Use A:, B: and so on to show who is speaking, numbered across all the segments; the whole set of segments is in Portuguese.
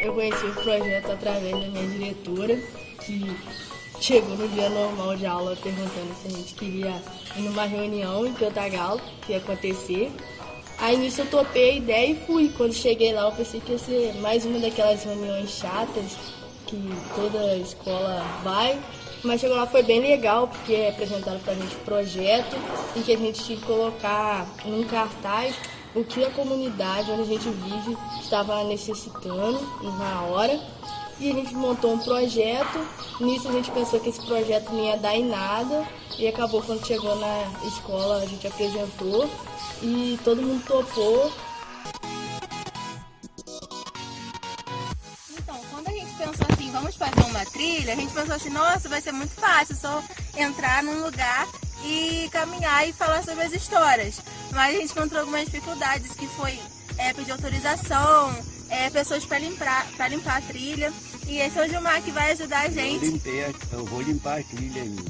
A: Eu conheci o projeto através da minha diretora, que chegou no dia normal de aula perguntando se a gente queria ir numa reunião em Cantagalo, que ia acontecer. Aí nisso eu topei a ideia e fui. Quando cheguei lá eu pensei que ia ser mais uma daquelas reuniões chatas que toda escola vai. Mas chegou lá, foi bem legal, porque apresentaram pra gente o projeto e que a gente tinha que colocar num cartaz o que a comunidade onde a gente vive estava necessitando na hora. E a gente montou um projeto, nisso a gente pensou que esse projeto não ia dar em nada e acabou quando chegou na escola a gente apresentou e todo mundo topou.
B: Então, quando a gente pensou assim, vamos fazer uma trilha, a gente pensou assim, nossa, vai ser muito fácil, só entrar num lugar e caminhar e falar sobre as histórias. Mas a gente encontrou algumas dificuldades, que foi pedir autorização, pessoas para limpar a trilha. E esse é o Gilmar que vai ajudar a gente.
C: Eu vou limpar a trilha ainda.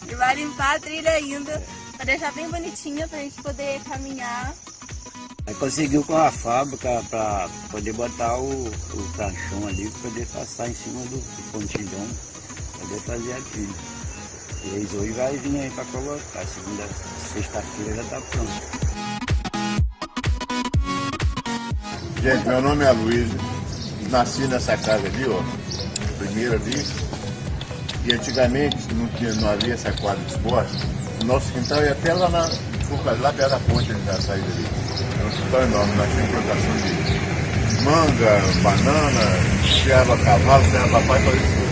B: E vai limpar a trilha ainda, para deixar bem bonitinha, para a gente poder caminhar.
C: Aí conseguiu com a fábrica para poder botar o caixão ali, para poder passar em cima do pontilhão, para poder fazer a trilha. E eles hoje vai vir aí para colocar, sexta-feira já está pronto.
D: Gente, meu nome é Luiz, nasci nessa casa ali, ó, primeira ali, e antigamente não havia essa quadra de esporte, o nosso quintal ia até lá perto da ponte ali da saída ali, era um quintal enorme, nós tínhamos plantação de manga, banana, criava cavalo, criava papai, fazia tudo.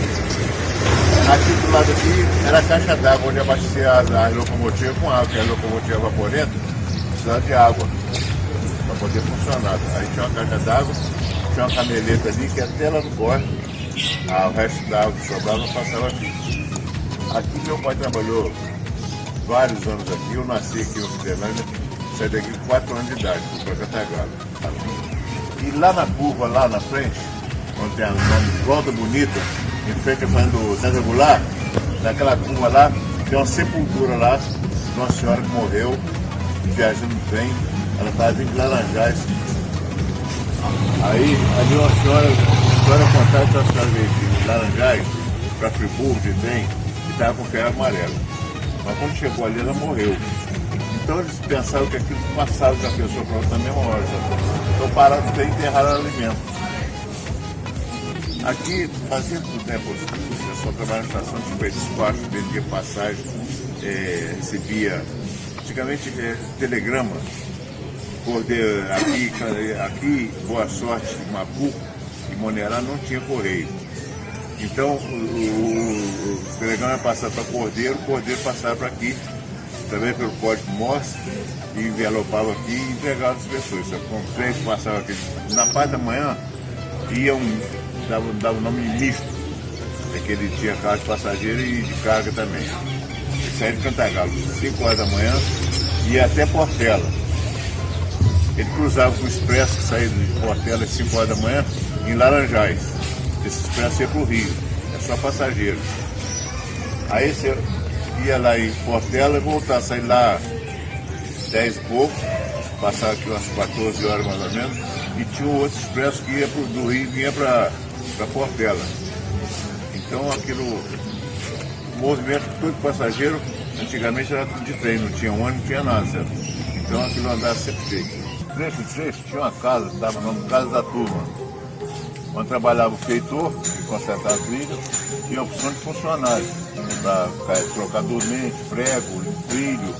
D: Aqui do lado aqui era a caixa d'água, onde abastecia as locomotivas com água, que a locomotiva vaporenta precisava de água para poder funcionar. Aí tinha uma caixa d'água, tinha uma cameleta ali que até lá no bordo, o resto da água que sobrava passava aqui. Aqui meu pai trabalhou vários anos aqui, eu nasci aqui em Fidelândia, saí daqui com 4 anos de idade, fui para Cantagalo. E lá na curva, lá na frente, onde tem o nome Pronta Bonita, em frente ao do César Goulart, naquela curva lá, tem uma sepultura lá de uma senhora que morreu, viajando no trem, ela estava vindo de Laranjais. Aí, ali uma senhora contada que a senhora veio de Laranjais para Friburgo de trem e estava com febre amarela. Mas quando chegou ali, ela morreu. Então eles pensaram que aquilo passava da pessoa para outra na mesma hora. Então pararam de enterrar o alimento. Aqui, fazia muito tempo, o pessoal trabalhava na estação de despacho, vendia passagem, recebia, antigamente, telegrama. Aqui, Boa Sorte, Mapu e Monerá não tinha correio. Então o telegrama ia passar para Cordeiro, o Cordeiro passava para aqui, também pelo código Morse, e envelopava aqui e entregava as pessoas. Com o trem passava aqui. Na parte da manhã dava o nome misto, que ele tinha carro de passageiro e de carga também. Ele saía de Cantagalo, 5 horas da manhã, e ia até Portela. Ele cruzava com o expresso que saía de Portela às 5 horas da manhã em Laranjais. Esse expresso ia para o Rio, é só passageiro. Aí você ia lá em Portela e voltava, sair lá 10 e pouco, passava aqui umas 14 horas mais ou menos, e tinha um outro expresso que ia do Rio e vinha para Portela. Então aquilo, o movimento todo passageiro, antigamente era tudo de trem, não tinha ônibus, não tinha nada, certo? Então aquilo andava sempre feito. Trecho, tinha uma casa, que dava o nome de Casa da Turma, onde trabalhava o feitor, que consertava a trilha, e a opção de funcionário, para trocar dormente, prego, trilho.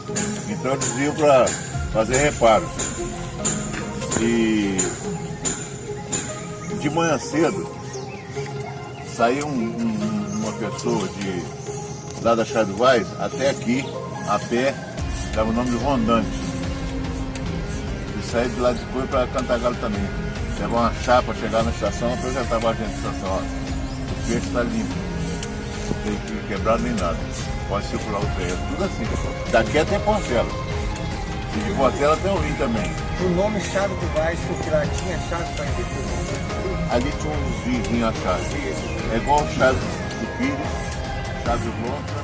D: Então eles iam para fazer reparos. E de manhã cedo, saía uma pessoa lá da Chaduvais até aqui, a pé, dava o nome de Rondante. Saí de lá depois para Cantagalo também. Levava uma chapa, chegar na estação, apresentava a gente na estação. Ó, o peixe está limpo, não tem que quebrar nem nada. Pode circular o trem, tudo assim, pessoal. Daqui até Portela. E de Portela até o Rio também.
E: O nome Chave do Vaz, porque lá tinha chave para entender.
D: Ali tinha uns vizinhos a chave. É igual o chave do Pires, chave do Lontra.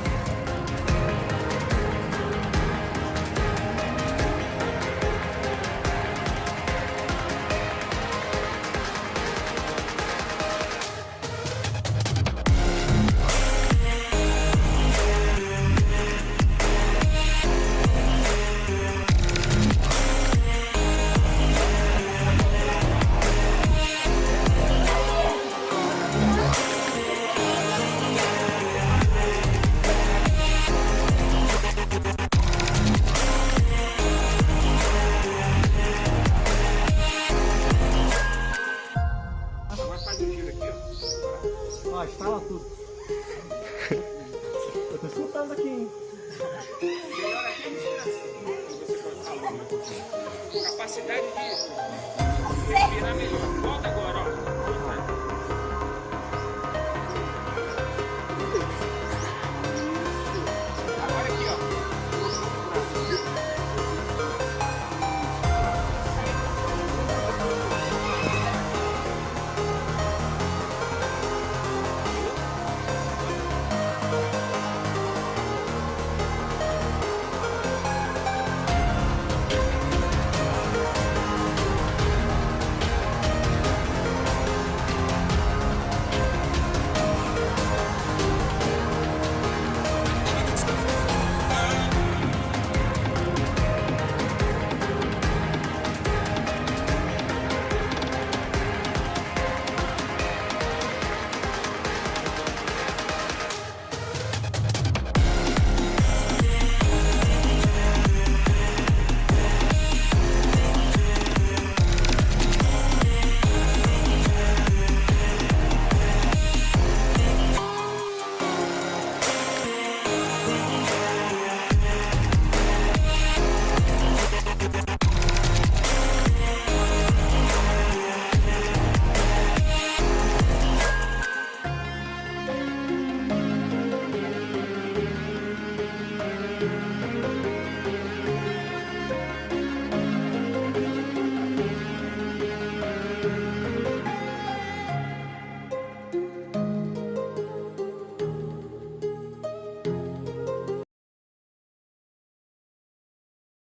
F: virar melhor. Volta agora, ó. Agora aqui, ó.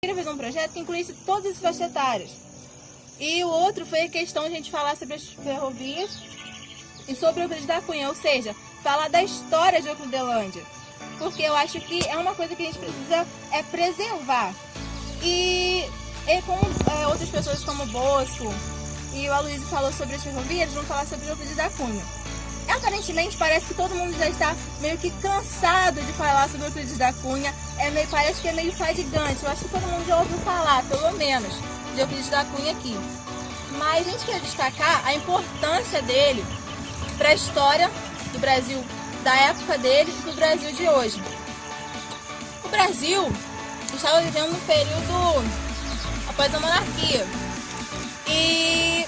B: Queria fazer um projeto que incluísse todos esses faixas etárias. E o outro foi a questão de a gente falar sobre as ferrovias e sobre o Euclides da Cunha, ou seja, falar da história de Euclidelândia. Porque eu acho que é uma coisa que a gente precisa preservar. E como outras pessoas como o Bosco e o Aloysio falou sobre as ferrovias, eles vão falar sobre o Euclides da Cunha. Aparentemente parece que todo mundo já está meio que cansado de falar sobre o Euclides da Cunha, parece que é meio fadigante. Eu acho que todo mundo já ouviu falar, pelo menos, de Euclides da Cunha aqui. Mas a gente quer destacar a importância dele para a história do Brasil, da época dele e do Brasil de hoje. O Brasil estava vivendo um período após a monarquia. E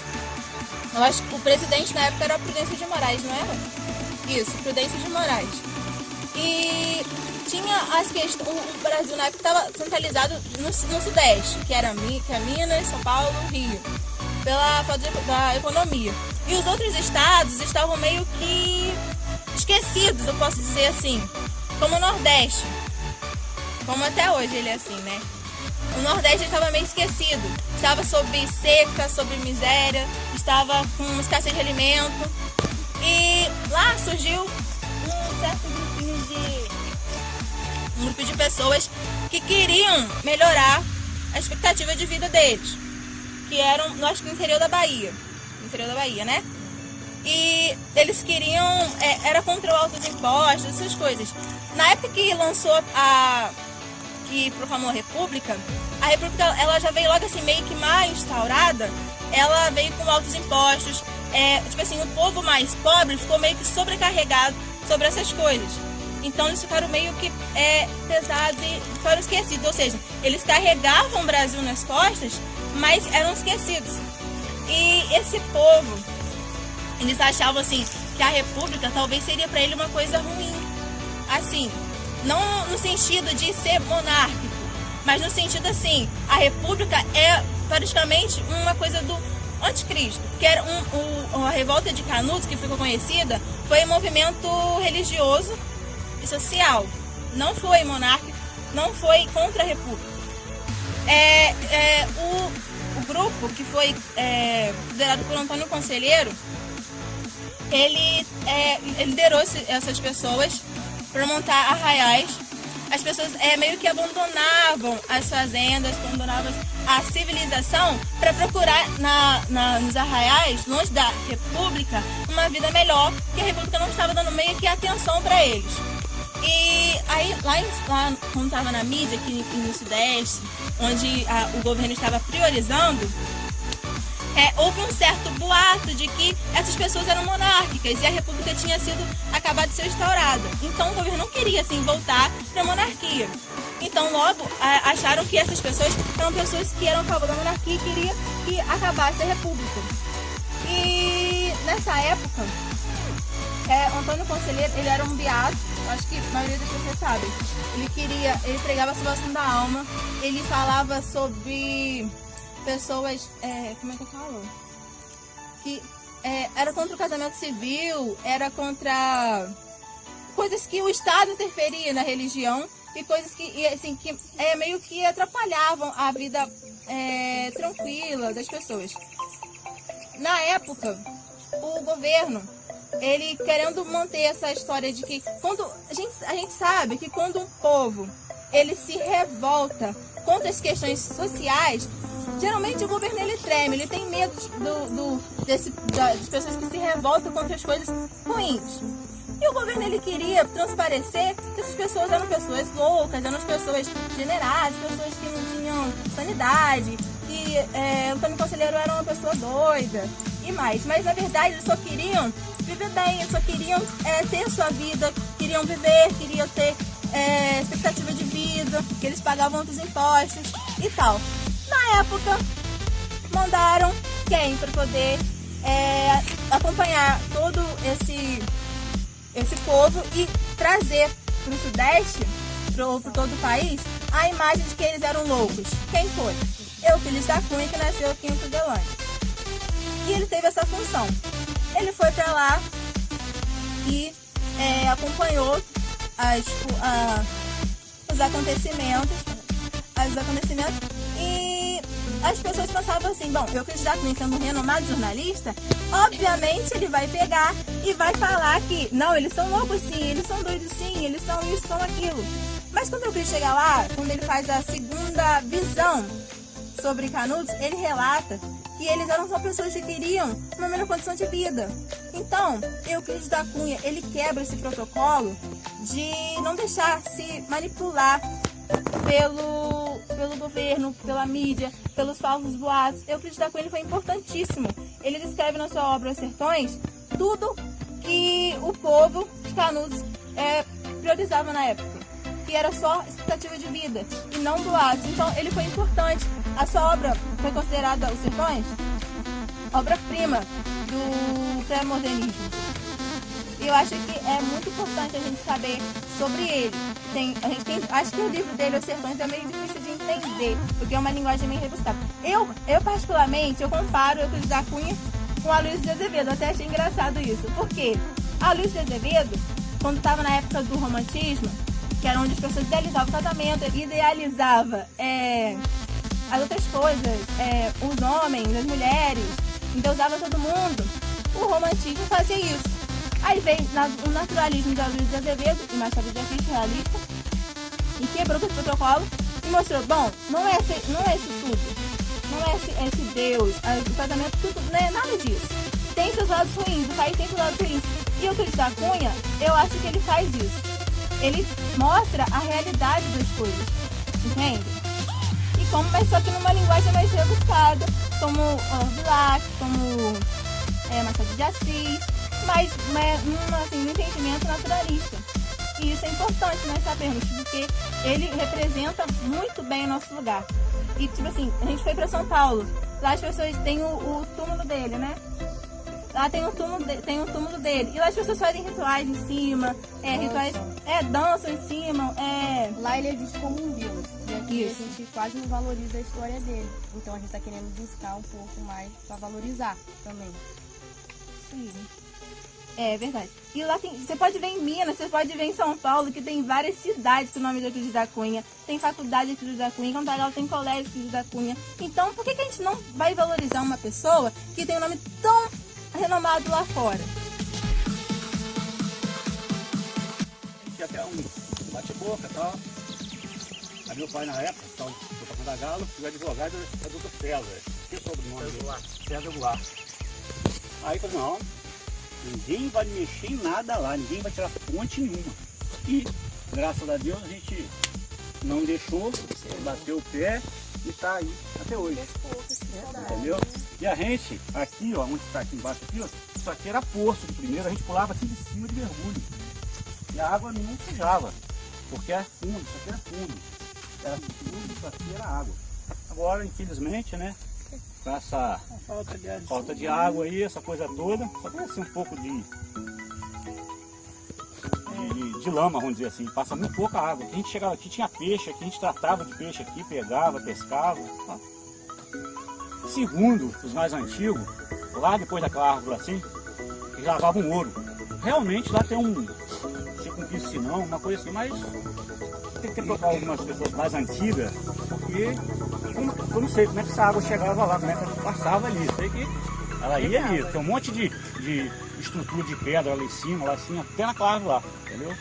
B: eu acho que o presidente na época era Prudêncio de Moraes, não era? Isso, Prudêncio de Moraes. E tinha as questões. O Brasil na época estava centralizado no Sudeste, que era Minas, São Paulo, Rio, pela falta da economia. E os outros estados estavam meio que esquecidos, eu posso dizer assim, como o Nordeste. Como até hoje ele é assim, né? O Nordeste estava meio esquecido. Estava sob seca, sob miséria, estava com escassez de alimento. E lá surgiu um grupo de pessoas que queriam melhorar a expectativa de vida deles. Que eram, eu acho que no interior da Bahia. No interior da Bahia, né? E eles queriam, era contra o alto dos impostos, essas coisas. Na época que lançou que proclamou a República ela já veio logo assim, meio que mal instaurada. Ela veio com altos impostos. Tipo assim, o povo mais pobre ficou meio que sobrecarregado sobre essas coisas. Então eles ficaram meio que pesados e foram esquecidos. Ou seja, eles carregavam o Brasil nas costas, mas eram esquecidos. E esse povo, eles achavam assim que a República talvez seria para ele uma coisa ruim. Assim, não no sentido de ser monárquico, mas no sentido assim, a República é praticamente uma coisa do anticristo, que era a revolta de Canudos, que ficou conhecida, foi um movimento religioso e social, não foi monárquico, não foi contra a República. O grupo que foi liderado por Antônio Conselheiro, ele liderou essas pessoas para montar arraiais. As pessoas meio que abandonavam as fazendas, abandonavam a civilização para procurar nos arraiais, longe da República, uma vida melhor, que a República não estava dando meio que atenção para eles. E aí, lá quando estava na mídia, aqui no Sudeste, onde o governo estava priorizando, houve um certo boato de que essas pessoas eram monárquicas e a República tinha acabado de ser instaurada. Então o governo não queria assim voltar para a monarquia. Então logo acharam que essas pessoas eram pessoas que eram a favor da monarquia e queriam que acabasse a república. E nessa época, Antônio Conselheiro, ele era um beato, acho que a maioria das pessoas sabe. Ele pregava a salvação da alma, ele falava sobre pessoas, como é que eu falo? Que era contra o casamento civil, era contra coisas que o Estado interferia na religião e coisas que, assim, que meio que atrapalhavam a vida tranquila das pessoas. Na época, o governo, ele querendo manter essa história de que quando a gente sabe que quando um povo ele se revolta contra as questões sociais, geralmente o governo ele treme, ele tem medo das pessoas que se revoltam contra as coisas ruins. E o governo ele queria transparecer que essas pessoas eram pessoas loucas, eram pessoas degeneradas, pessoas que não tinham sanidade, que Antônio Conselheiro era uma pessoa doida e mais. Mas na verdade eles só queriam viver bem, eles só queriam ter sua vida, queriam viver, queriam ter expectativa de vida, que eles pagavam outros impostos e tal. Na época, mandaram quem para poder acompanhar todo esse povo e trazer para o Sudeste, para todo o país, a imagem de que eles eram loucos. Quem foi? Euclides da Cunha, que nasceu aqui em Tudelândia. E ele teve essa função. Ele foi para lá e acompanhou os acontecimentos e as pessoas pensavam assim, bom, Euclides da Cunha sendo um renomado jornalista, obviamente ele vai pegar e vai falar que, não, eles são loucos sim, eles são doidos sim, eles são isso, são aquilo. Mas quando Euclides chega lá, quando ele faz a segunda visão sobre Canudos, ele relata que eles eram só pessoas que queriam uma melhor condição de vida. Então, Euclides da Cunha, ele quebra esse protocolo de não deixar se manipular pelo governo, pela mídia, pelos falsos boatos. Euclides da Cunha ele foi importantíssimo. Ele descreve na sua obra Os Sertões tudo que o povo de Canudos priorizava na época, que era só expectativa de vida e não boatos. Então ele foi importante. A sua obra foi considerada Os Sertões obra-prima do pré-modernismo. E eu acho que é muito importante a gente saber sobre ele. Acho que o livro dele, Os Sertões, é meio difícil de entender, porque é uma linguagem meio rebuscada. Eu particularmente, eu comparo Euclides da Cunha com Aloysio de Azevedo. Eu até achei engraçado isso. Por quê? Aloysio de Azevedo, quando estava na época do romantismo, que era onde as pessoas idealizavam o casamento, idealizava as outras coisas, os homens, as mulheres, endeusava todo mundo. O romantismo fazia isso. Aí veio o naturalismo de Aloysio de Azevedo e Machado de Assis, realista, e quebrou com esse protocolo e mostrou, bom, não é isso tudo, não é esse Deus, o casamento, tudo, não é nada disso. Tem seus lados ruins, o país tem seus lados ruins. E o Euclides da Cunha, eu acho que ele faz isso. Ele mostra a realidade das coisas, entende? Mas só que numa linguagem mais rebuscada, como Orbilac, como Machado de Assis, mas num entendimento naturalista. E isso é importante nós sabermos, porque ele representa muito bem o nosso lugar. E tipo assim, a gente foi para São Paulo, lá as pessoas têm o túmulo dele, né? Lá tem um túmulo dele. E lá as pessoas fazem rituais em cima, dançam em cima.
A: Lá ele é visto como um deus. E aqui a gente quase não valoriza a história dele. Então a gente está querendo buscar um pouco mais para valorizar também.
B: Sim. É verdade. E lá você pode ver em Minas, você pode ver em São Paulo, que tem várias cidades com o nome de Euclides da Cunha. Tem faculdade de Euclides da Cunha, em Cantagalo tem colégio de Euclides da Cunha. Então, por que a gente não vai valorizar uma pessoa que tem um nome tão renomado lá fora?
G: Tinha até um bate-boca e tal. Aí meu pai na época, foi para Cantagalo, e o advogado é o doutor César. Que sobrenome dele? César Goulart. Aí falou, não, ninguém vai mexer em nada lá, ninguém vai tirar fonte nenhuma. E, graças a Deus, a gente não deixou, bateu o pé e está aí até hoje. Entendeu? E a gente, aqui, ó, onde está aqui embaixo, aqui, ó, isso aqui era poço de primeiro, a gente pulava assim de cima de mergulho. E a água não sujava, porque era fundo, isso aqui era fundo. Era fundo, isso aqui era água. Agora, infelizmente, né, com essa falta de água aí, essa coisa toda, só tem assim um pouco de lama, vamos dizer assim, passa muito pouca água. A gente chegava aqui, tinha peixe aqui, a gente tratava de peixe aqui, pegava, pescava. Tá? Segundo os mais antigos, lá depois daquela árvore assim, eles lavavam ouro. Realmente lá tem tipo um piscinão, uma coisa assim, mas tem que procurar algumas pessoas mais antigas, porque eu não sei como é que essa água chegava lá, como é que ela passava ali. Sei que ela ia ali, tem um monte de estrutura de pedra lá em cima, até na árvore lá, entendeu?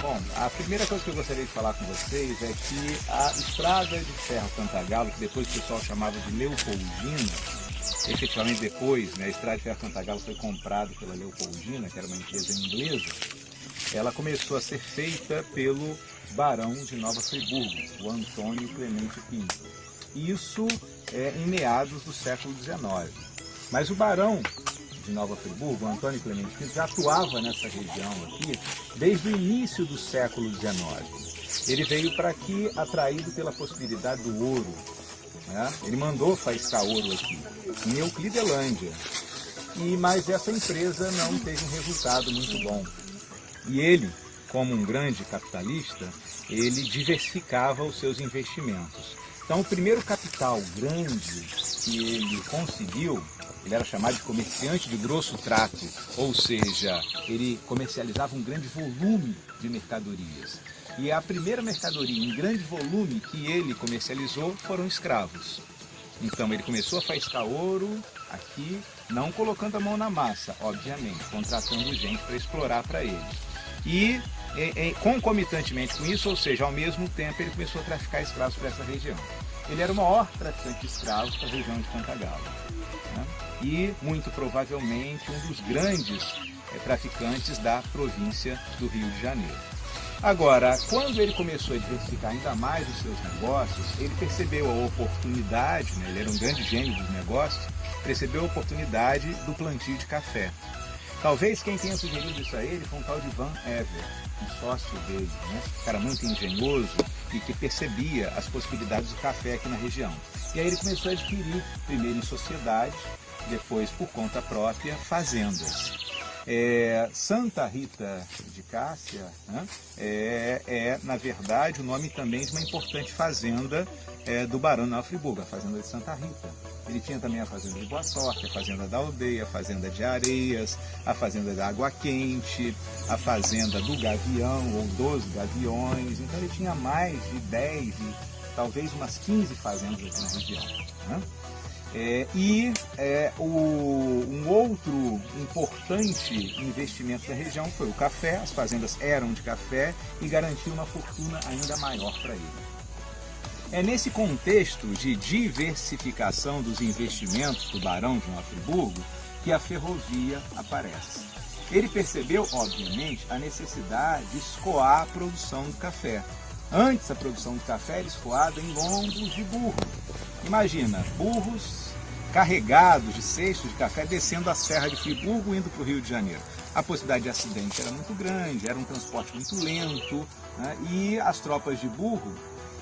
H: Bom, a primeira coisa que eu gostaria de falar com vocês é que a estrada de ferro Cantagalo, que depois o pessoal chamava de Leopoldina, efetivamente depois, né, a estrada de ferro Cantagalo foi comprada pela Leopoldina, que era uma empresa inglesa, ela começou a ser feita pelo barão de Nova Friburgo, o Antônio Clemente Pinto. Isso em meados do século XIX. Mas o barão de Nova Friburgo, o Antônio Clemente Pinto, já atuava nessa região aqui desde o início do século XIX. Ele veio para aqui atraído pela possibilidade do ouro, né? Ele mandou faiscar ouro aqui, em Euclidelândia. Mas essa empresa não teve um resultado muito bom. E ele, como um grande capitalista, ele diversificava os seus investimentos. Então, o primeiro capital grande que ele conseguiu, ele era chamado de comerciante de grosso trato, ou seja, ele comercializava um grande volume de mercadorias. E a primeira mercadoria em grande volume que ele comercializou foram escravos. Então ele começou a faiscar ouro aqui, não colocando a mão na massa, obviamente, contratando gente para explorar para ele. E concomitantemente com isso, ou seja, ao mesmo tempo, ele começou a traficar escravos para essa região. Ele era o maior traficante de escravos para a região de Cantagalo, né? E, muito provavelmente, um dos grandes traficantes da província do Rio de Janeiro. Agora, quando ele começou a diversificar ainda mais os seus negócios, ele percebeu a oportunidade, né? Ele era um grande gênio dos negócios, percebeu a oportunidade do plantio de café. Talvez quem tenha sugerido isso a ele foi um tal de Van Ever, um sócio dele, né? Um cara muito engenhoso e que percebia as possibilidades do café aqui na região. E aí ele começou a adquirir, primeiro em sociedade, depois por conta própria, fazendas. Santa Rita de Cássia, né, na verdade, o nome também de uma importante fazenda do Barão de Nova Friburgo, a fazenda de Santa Rita. Ele tinha também a fazenda de Boa Sorte, a fazenda da Aldeia, a fazenda de Areias, a fazenda da Água Quente, a fazenda do Gavião ou dos Gaviões. Então ele tinha mais de 10, talvez umas 15 fazendas aqui na região, né? Um outro importante investimento da região foi o café. As fazendas eram de café e garantiu uma fortuna ainda maior para ele. É nesse contexto de diversificação dos investimentos do Barão de Nova Friburgo que a ferrovia aparece. Ele percebeu, obviamente, a necessidade de escoar a produção do café. Antes, a produção do café era escoada em lombos de burro. Imagina, burros carregados de cestos de café descendo a Serra de Friburgo indo para o Rio de Janeiro. A possibilidade de acidente era muito grande, era um transporte muito lento, né? E as tropas de burro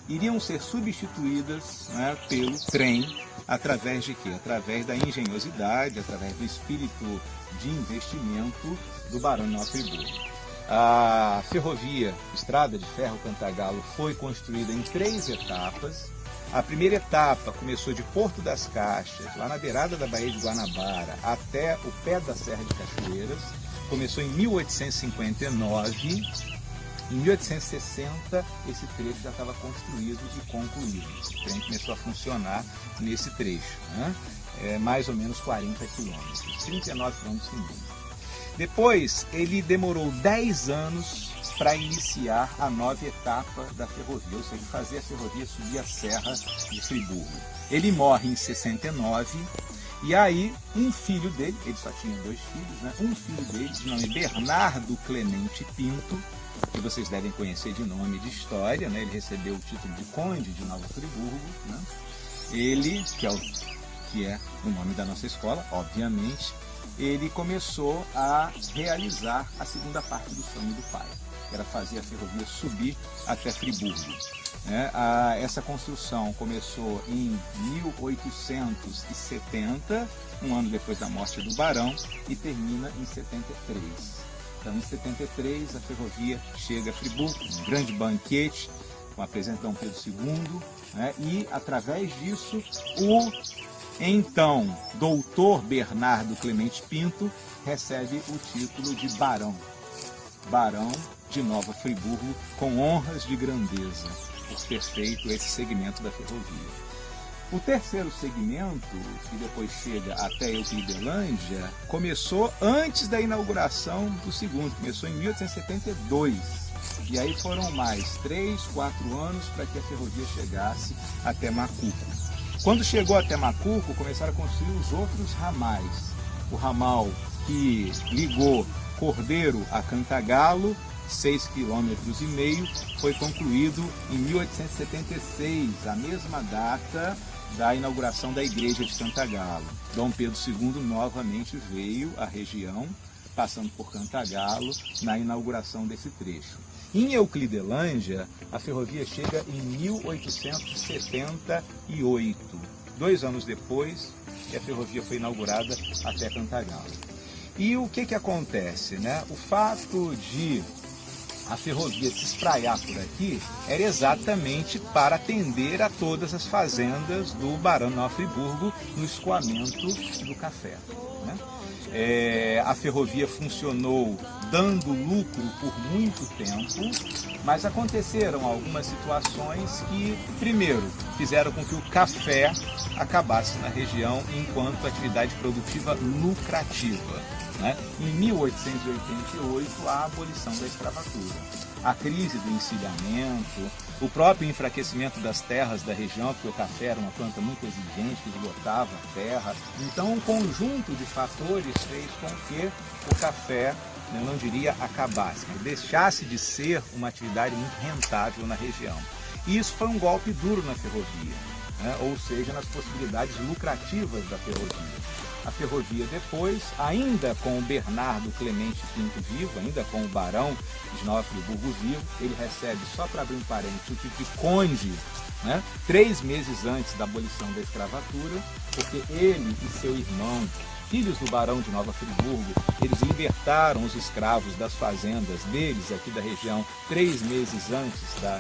H: iriam ser substituídas, né, pelo trem, através de quê? Através da engenhosidade, através do espírito de investimento do Barão de Nova Friburgo. A ferrovia, Estrada de Ferro Cantagalo, foi construída em 3 etapas. A primeira etapa começou de Porto das Caixas, lá na beirada da Baía de Guanabara, até o pé da Serra de Cachoeiras. Começou em 1859. Em 1860, esse trecho já estava construído e concluído. O trem começou a funcionar nesse trecho, né? mais ou menos 40 quilômetros, 39 quilômetros e meio. Depois, ele demorou 10 anos para iniciar a nova etapa da ferrovia, ou seja, fazer a ferrovia subir a Serra de Friburgo. Ele morre em 69, e aí um filho dele, ele só tinha 2 filhos, né? Um filho dele, de nome Bernardo Clemente Pinto, que vocês devem conhecer de nome de história, né? Ele recebeu o título de Conde de Nova Friburgo, né? Ele, que é o nome da nossa escola, obviamente, ele começou a realizar a segunda parte do sonho do pai, que era fazer a ferrovia subir até Friburgo. Essa construção começou em 1870, um ano depois da morte do barão, e termina em 73. Então, em 73, a ferrovia chega a Friburgo, um grande banquete, com a presença de Dom Pedro II, e, através disso, o então doutor Bernardo Clemente Pinto recebe o título de barão de Nova Friburgo, com honras de grandeza, por ter feito esse segmento da ferrovia. O terceiro segmento, que depois chega até Euclidelândia, começou antes da inauguração do segundo, começou em 1872. E aí foram mais 3, 4 anos para que a ferrovia chegasse até Macuco. Quando chegou até Macuco, começaram a construir os outros ramais. O ramal que ligou Cordeiro a Cantagalo, 6,5 km, foi concluído em 1876, a mesma data da inauguração da igreja de Cantagalo. Dom Pedro II novamente veio à região, passando por Cantagalo, na inauguração desse trecho. Em Euclidelândia, a ferrovia chega em 1878, 2 anos depois que a ferrovia foi inaugurada até Cantagalo. E o que acontece, né? O fato de a ferrovia se espraiar por aqui era exatamente para atender a todas as fazendas do Barão de Nova Friburgo no escoamento do café, né? A ferrovia funcionou dando lucro por muito tempo, mas aconteceram algumas situações que, primeiro, fizeram com que o café acabasse na região enquanto atividade produtiva lucrativa, né? Em 1888, a abolição da escravatura. A crise do encilhamento, o próprio enfraquecimento das terras da região, porque o café era uma planta muito exigente, que esgotava a terra. Então, um conjunto de fatores fez com que o café, eu não diria acabasse, mas deixasse de ser uma atividade muito rentável na região. E isso foi um golpe duro na ferrovia, né? Ou seja, nas possibilidades lucrativas da ferrovia. A ferrovia depois, ainda com o Bernardo Clemente Pinto vivo, ainda com o Barão de Nova Friburgo vivo, ele recebe, só para abrir um parênteses, o título de Conde, né? 3 meses antes da abolição da escravatura, porque ele e seu irmão, filhos do Barão de Nova Friburgo, eles libertaram os escravos das fazendas deles aqui da região 3 meses antes da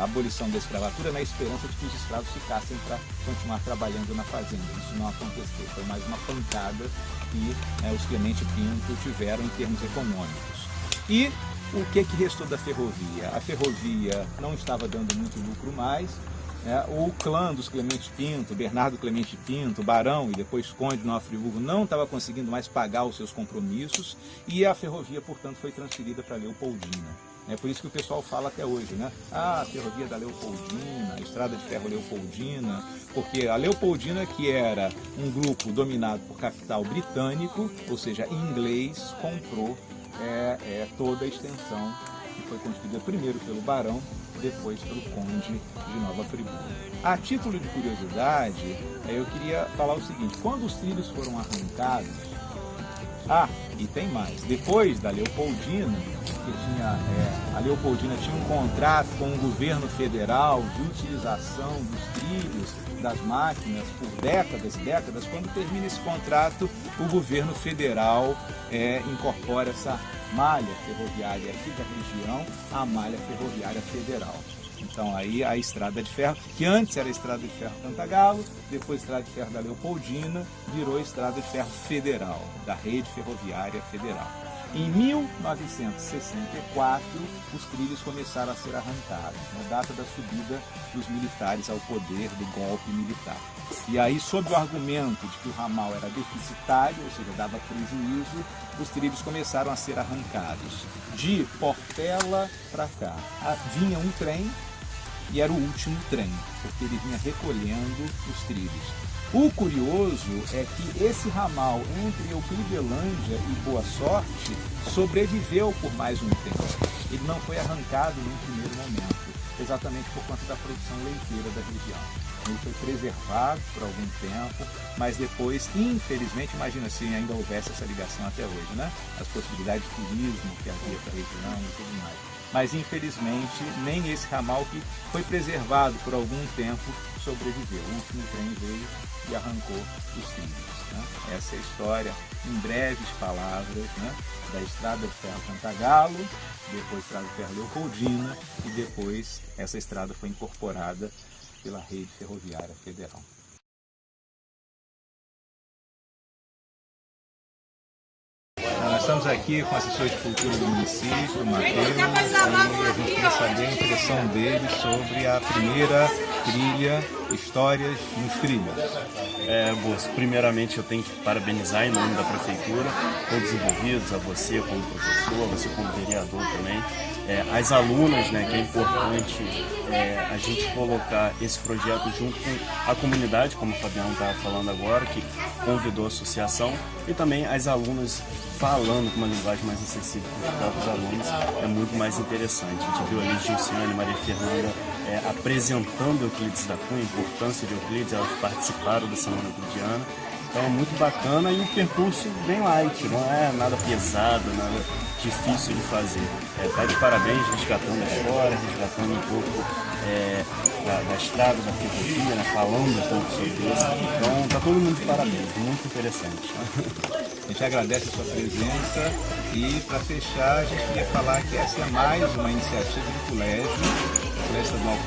H: abolição da escravatura, na esperança de que os escravos ficassem para continuar trabalhando na fazenda. Isso não aconteceu, foi mais uma pancada que os Clemente Pinto tiveram em termos econômicos. E o que restou da ferrovia? A ferrovia não estava dando muito lucro mais. O clã dos Clemente Pinto, Bernardo Clemente Pinto, Barão e depois Conde de Nova Friburgo, não estava conseguindo mais pagar os seus compromissos, e a ferrovia, portanto, foi transferida para Leopoldina. É por isso que o pessoal fala até hoje, né? A ferrovia da Leopoldina, a estrada de ferro Leopoldina, porque a Leopoldina, que era um grupo dominado por capital britânico, ou seja, inglês, comprou toda a extensão, que foi construída primeiro pelo Barão, depois pelo Conde de Nova Friburgo. A título de curiosidade, eu queria falar o seguinte: quando os trilhos foram arrancados, e tem mais, depois da Leopoldina, a Leopoldina tinha um contrato com o governo federal de utilização dos trilhos, das máquinas, por décadas e décadas. Quando termina esse contrato, o governo federal incorpora essa malha ferroviária aqui da região, a malha ferroviária federal. Então aí a estrada de ferro, que antes era a estrada de ferro Cantagalo, depois a estrada de ferro da Leopoldina, virou a estrada de ferro federal, da rede ferroviária federal. Em 1964, os trilhos começaram a ser arrancados, na data da subida dos militares ao poder, do golpe militar. E aí, sob o argumento de que o ramal era deficitário, ou seja, dava prejuízo, os trilhos começaram a ser arrancados. De Portela para cá, vinha um trem e era o último trem, porque ele vinha recolhendo os trilhos. O curioso é que esse ramal entre Euclidelândia e Boa Sorte sobreviveu por mais um tempo. Ele não foi arrancado num primeiro momento, exatamente por conta da produção leiteira da região. Ele foi preservado por algum tempo, mas depois, infelizmente, imagina se ainda houvesse essa ligação até hoje, né? As possibilidades de turismo que havia para a região e tudo mais. Mas, infelizmente, nem esse ramal que foi preservado por algum tempo sobreviveu. O último trem veio e arrancou os trilhos, né? Essa é a história, em breves palavras, né? Da Estrada de Ferro Cantagalo, depois Estrada de Ferro Leopoldina e depois essa estrada foi incorporada pela Rede Ferroviária Federal. Nós estamos aqui com o assessor de cultura do município, Matheus, e a gente queria saber a impressão dele sobre a primeira trilha Histórias nos Trilhos.
I: Primeiramente eu tenho que parabenizar em nome da Prefeitura, todos os envolvidos, a você como professor, você como vereador também, as alunas, né, que é importante a gente colocar esse projeto junto com a comunidade, como o Fabiano estava falando agora, que convidou a associação, e também as alunas falando com uma linguagem mais acessível para os próprios alunos, é muito mais interessante. A gente viu ali Gilciane e Maria Fernanda apresentando Euclides da Cunha, a importância de Euclides, elas participaram da Semana Euclidiana. Então é muito bacana e o percurso bem light, não é nada pesado, nada difícil de fazer. Tá de parabéns, resgatando a história, resgatando um pouco da estrada, da ferrovia, né, falando um pouco sobre isso. Então tá todo mundo de parabéns, muito interessante.
H: A gente agradece a sua presença e, para fechar, a gente queria falar que essa é mais uma iniciativa do Colégio Estadual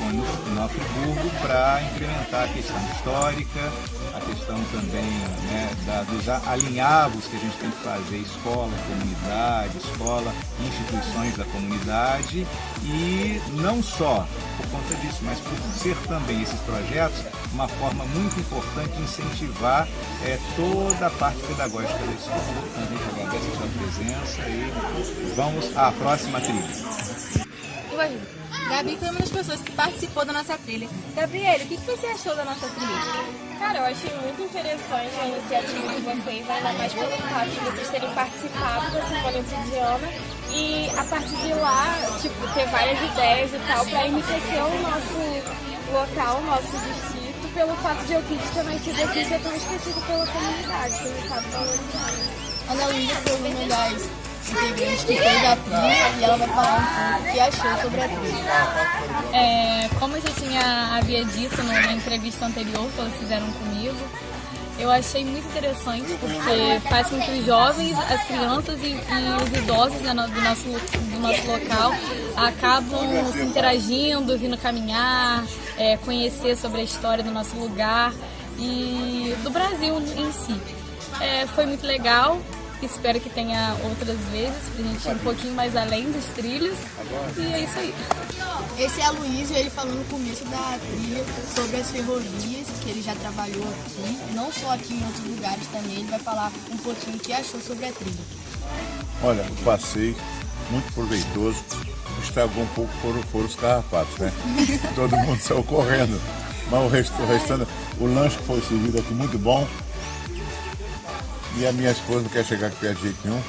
H: Nova Friburgo para incrementar a questão histórica, a questão também, né, dos alinhavos que a gente tem que fazer, escola, comunidade, escola, instituições da comunidade, e não só por conta disso, mas por ser também esses projetos uma forma muito importante de incentivar toda a parte pedagógica da escola. Então a gente agradece a sua presença e vamos à próxima trilha.
B: Gabi foi uma das pessoas que participou da nossa trilha. Gabriele, o que você achou da nossa trilha?
J: Cara, eu achei muito interessante a iniciativa de vocês, ainda mais pelo fato de vocês terem participado da Semana Euclidiana e a partir de lá, ter várias ideias e tal, para enriquecer o nosso local, o nosso distrito, pelo fato de Euclides ter nascido aqui e ser tão esquecido pela comunidade, que ele sabe valorizar.
A: Ana Luísa foi uma das integrantes que fez a trilha e ela vai falar um pouco o que achou sobre a trilha.
K: Como eu já havia dito na entrevista anterior que elas fizeram comigo, eu achei muito interessante porque faz com que os jovens, as crianças e os idosos do nosso local acabam se interagindo, vindo caminhar, conhecer sobre a história do nosso lugar e do Brasil em si. Foi muito legal. Espero que tenha outras vezes, pra gente ir um pouquinho mais além dos trilhos. E é isso aí.
A: Esse é a Luísa, ele falou no começo da trilha sobre as ferrovias, que ele já trabalhou aqui, não só aqui em outros lugares também. Ele vai falar um pouquinho o que achou sobre a trilha.
D: Olha, o passeio muito proveitoso, estragou um pouco foram os carrapatos, né? Todo mundo saiu correndo. Mas o restante, o lanche que foi servido aqui muito bom. E a minha esposa não quer chegar aqui perto de jeito nenhum.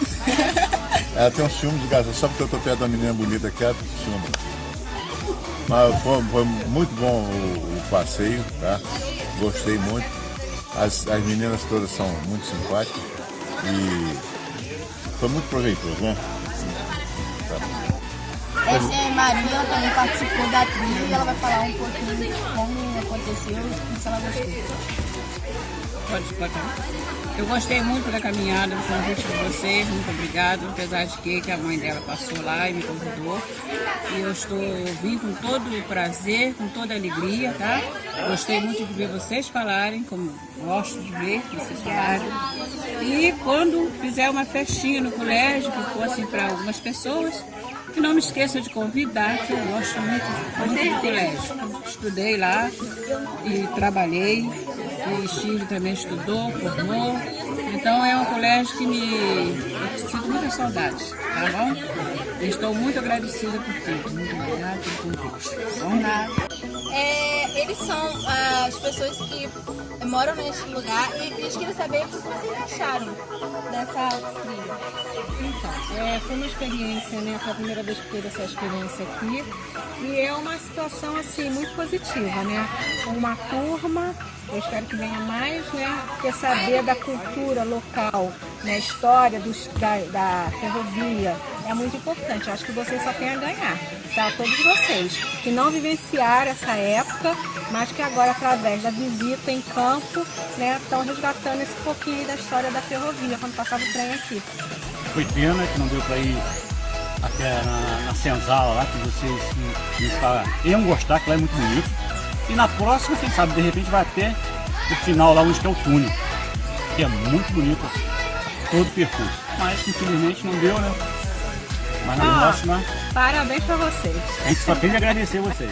D: Ela tem um ciúme de gás, só porque eu tô perto de uma menina bonita aqui, ela tem ciúme. Mas foi muito bom o passeio, tá? Gostei muito. As meninas todas são muito simpáticas e foi muito proveitoso, né?
A: Essa é a Maria, ela também participou da trilha e ela vai falar um pouquinho de como aconteceu e se ela gostou.
L: Pode. Eu gostei muito da caminhada, do convite de vocês, muito obrigado, apesar de que a mãe dela passou lá e me convidou. E eu vim com todo o prazer, com toda a alegria, tá? Gostei muito de ver vocês falarem, como gosto de ver vocês falarem. E quando fizer uma festinha no colégio, que fosse para algumas pessoas, que não me esqueça de convidar, que eu gosto muito do colégio. Estudei lá e trabalhei. E Steve também estudou, formou. Então é um colégio que eu sinto muitas saudades, tá bom? Eu estou muito agradecida por tudo. Muito obrigada pelo convite. Vamos lá.
B: Eles são as pessoas que moram neste lugar e eles queriam saber o que vocês acharam dessa trilha.
M: Então, foi uma experiência, né? Foi a primeira vez que teve essa experiência aqui. E é uma situação, assim, muito positiva, né? Uma turma, eu espero que venha mais, né? Quer saber da cultura local, né? História da ferrovia. É muito importante. Eu acho que vocês só têm a ganhar, tá? Todos vocês que não vivenciaram essa época, mas que agora, através da visita em campo, né? Estão resgatando esse pouquinho da história da ferrovia, quando passava o trem aqui.
G: Foi pena que não deu para ir até na senzala lá, que vocês iam gostar, que lá é muito bonito. E na próxima, quem sabe, de repente vai até o final lá onde que é o túnel, que é muito bonito todo o percurso. Mas infelizmente não deu, né? Mas na próxima...
M: Parabéns para vocês.
G: A gente só tem que agradecer vocês.